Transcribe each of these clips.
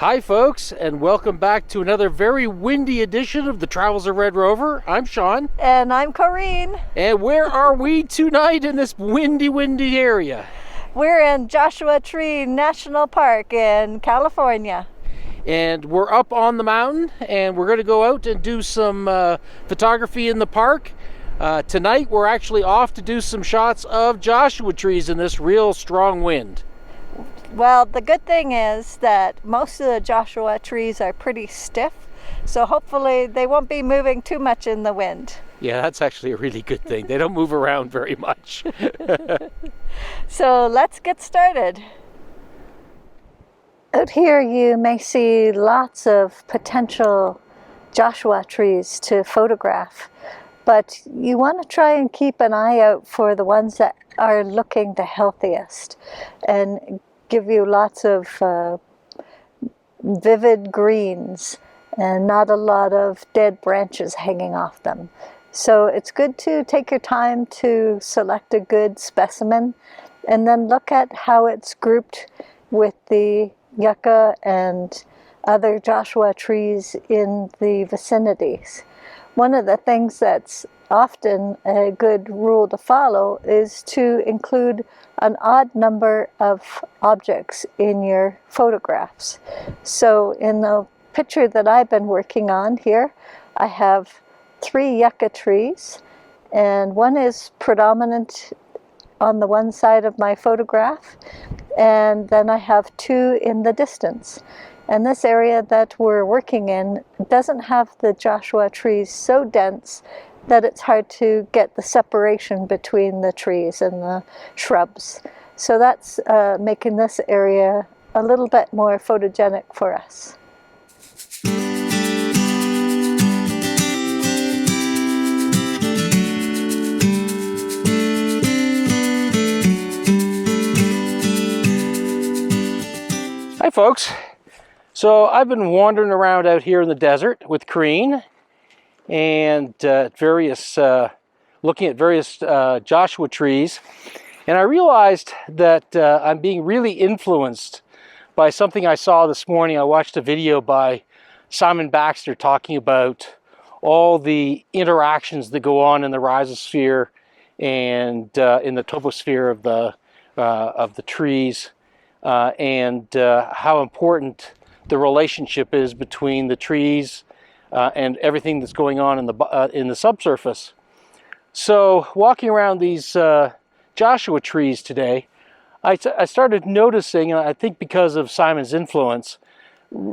Hi folks, and welcome back to another very windy edition of the Travels of Red Rover. I'm Shawn. And I'm Corinne. And where are we tonight in this windy area? We're in Joshua Tree National Park in California. And we're up on the mountain, and we're going to go out and do some photography in the park. Tonight we're actually off to do some shots of Joshua trees in this real strong wind. Well, the good thing is that most of the Joshua trees are pretty stiff, so hopefully they won't be moving too much in the wind. Yeah, that's actually a really good thing. They don't move around very much. So let's get started. Out here you may see lots of potential Joshua trees to photograph, but you want to try and keep an eye out for the ones that are looking the healthiest and give you lots of vivid greens and not a lot of dead branches hanging off them. So it's good to take your time to select a good specimen and then look at how it's grouped with the yucca and other Joshua trees in the vicinities. One of the things that's often a good rule to follow is to include an odd number of objects in your photographs. So in the picture that I've been working on here, I have 3 yucca trees, and one is predominant on the one side of my photograph, and then I have 2 in the distance. And this area that we're working in doesn't have the Joshua trees so dense that it's hard to get the separation between the trees and the shrubs. So that's making this area a little bit more photogenic for us. Hi folks. So I've been wandering around out here in the desert with Corinne and looking at various Joshua trees, and I realized that I'm being really influenced by something I saw this morning. I watched a video by Simon Baxter talking about all the interactions that go on in the rhizosphere and in the toposphere of the trees, and how important the relationship is between the trees and everything that's going on in the subsurface. So walking around these Joshua trees today, I started noticing, and I think because of Simon's influence,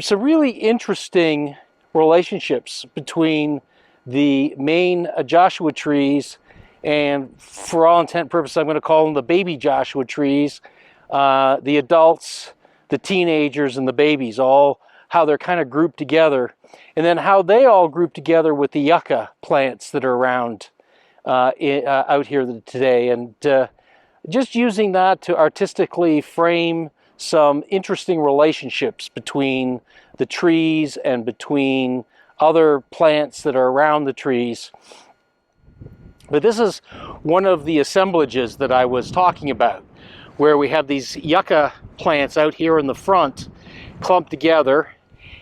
some really interesting relationships between the main Joshua trees and, for all intent and purposes, I'm going to call them the baby Joshua trees, the adults, the teenagers, and the babies, all how they're kind of grouped together, and then how they all group together with the yucca plants that are around out here today, and just using that to artistically frame some interesting relationships between the trees and between other plants that are around the trees. But this is one of the assemblages that I was talking about, where we have these yucca plants out here in the front clumped together,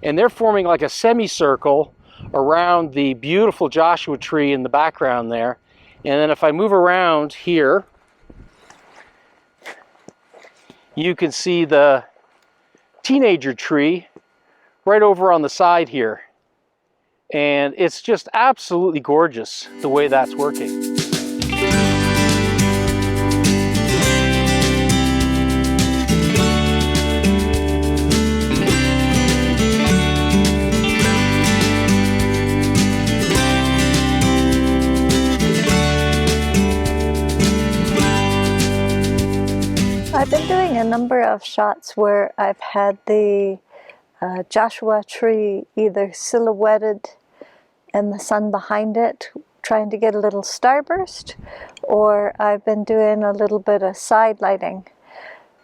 and they're forming like a semicircle around the beautiful Joshua tree in the background there. And then if I move around here, you can see the teenager tree right over on the side here. And it's just absolutely gorgeous the way that's working. I've been doing a number of shots where I've had the Joshua tree either silhouetted and the sun behind it, trying to get a little starburst, or I've been doing a little bit of side lighting.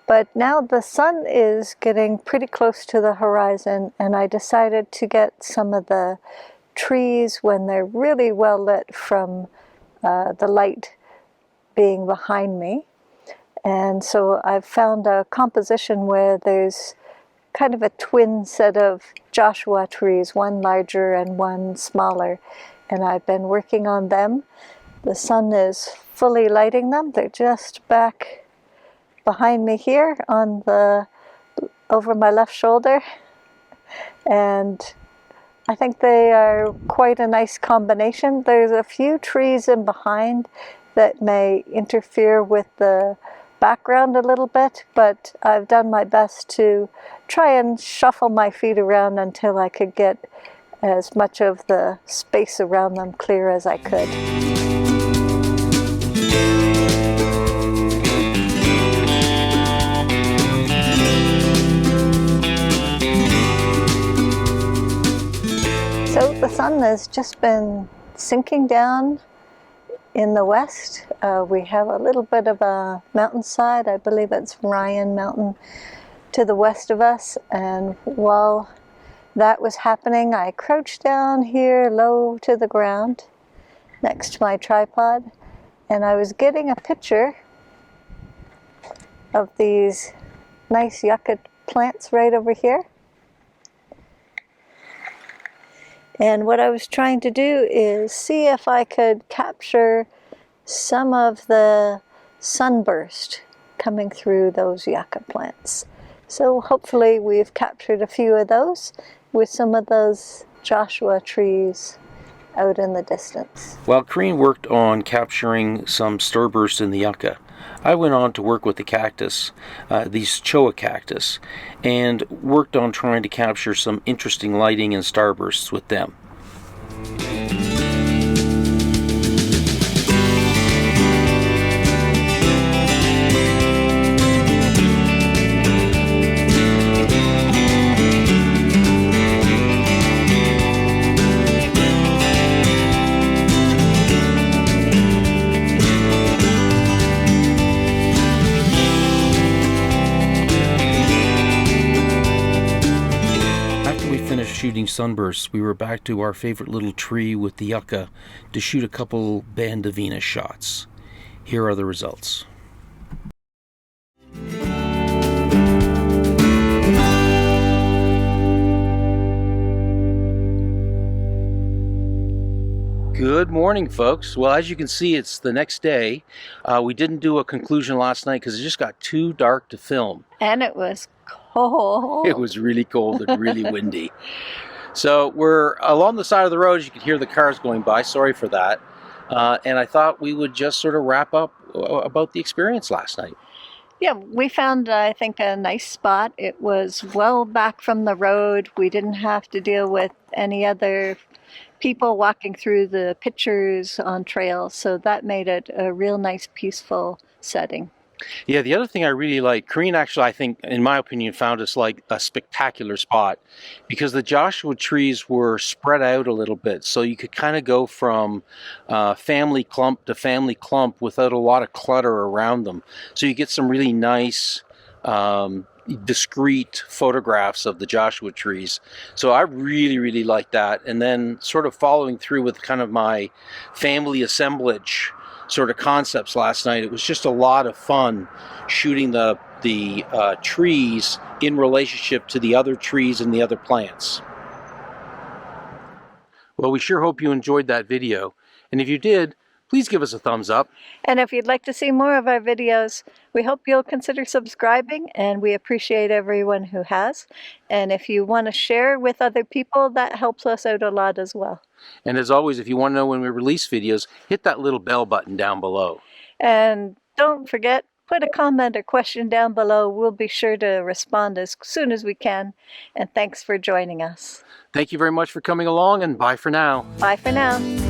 But now the sun is getting pretty close to the horizon, and I decided to get some of the trees when they're really well lit from the light being behind me. And so I've found a composition where there's kind of a twin set of Joshua trees, one larger and one smaller, and I've been working on them. The sun is fully lighting them. They're just back behind me here on over my left shoulder, and I think they are quite a nice combination. There's a few trees in behind that may interfere with the background a little bit, but I've done my best to try and shuffle my feet around until I could get as much of the space around them clear as I could. So the sun has just been sinking down in the west. We have a little bit of a mountainside. I believe it's Ryan Mountain to the west of us, and while that was happening, I crouched down here low to the ground next to my tripod, and I was getting a picture of these nice yucca plants right over here. And what I was trying to do is see if I could capture some of the sunburst coming through those yucca plants. So hopefully we've captured a few of those with some of those Joshua trees out in the distance. While Corinne worked on capturing some starburst in the yucca, I went on to work with the cactus, these choa cactus, and worked on trying to capture some interesting lighting and starbursts with them. Shooting sunbursts, we were back to our favorite little tree with the yucca to shoot a couple Band of Venus shots. Here are the results. Good morning, folks. Well, as you can see, it's the next day. We didn't do a conclusion last night because it just got too dark to film. And it was cold. It was really cold and really windy. So we're along the side of the road. You can hear the cars going by. Sorry for that. And I thought we would just sort of wrap up about the experience last night. Yeah, we found, I think, a nice spot. It was well back from the road. We didn't have to deal with any other people walking through the pictures on trails, so that made it a real nice, peaceful setting. Yeah, the other thing I really like, Corinne actually, I think, in my opinion, found us like a spectacular spot because the Joshua trees were spread out a little bit, so you could kind of go from family clump to family clump without a lot of clutter around them. So you get some really nice, discrete photographs of the Joshua trees. So I really, really like that. And then sort of following through with kind of my family assemblage sort of concepts last night. It was just a lot of fun shooting the trees in relationship to the other trees and the other plants. Well, we sure hope you enjoyed that video. And if you did, please give us a thumbs up. And if you'd like to see more of our videos, we hope you'll consider subscribing, and we appreciate everyone who has. And if you want to share with other people, that helps us out a lot as well. And as always, if you want to know when we release videos, hit that little bell button down below. And don't forget, put a comment or question down below. We'll be sure to respond as soon as we can. And thanks for joining us. Thank you very much for coming along, and bye for now. Bye for now.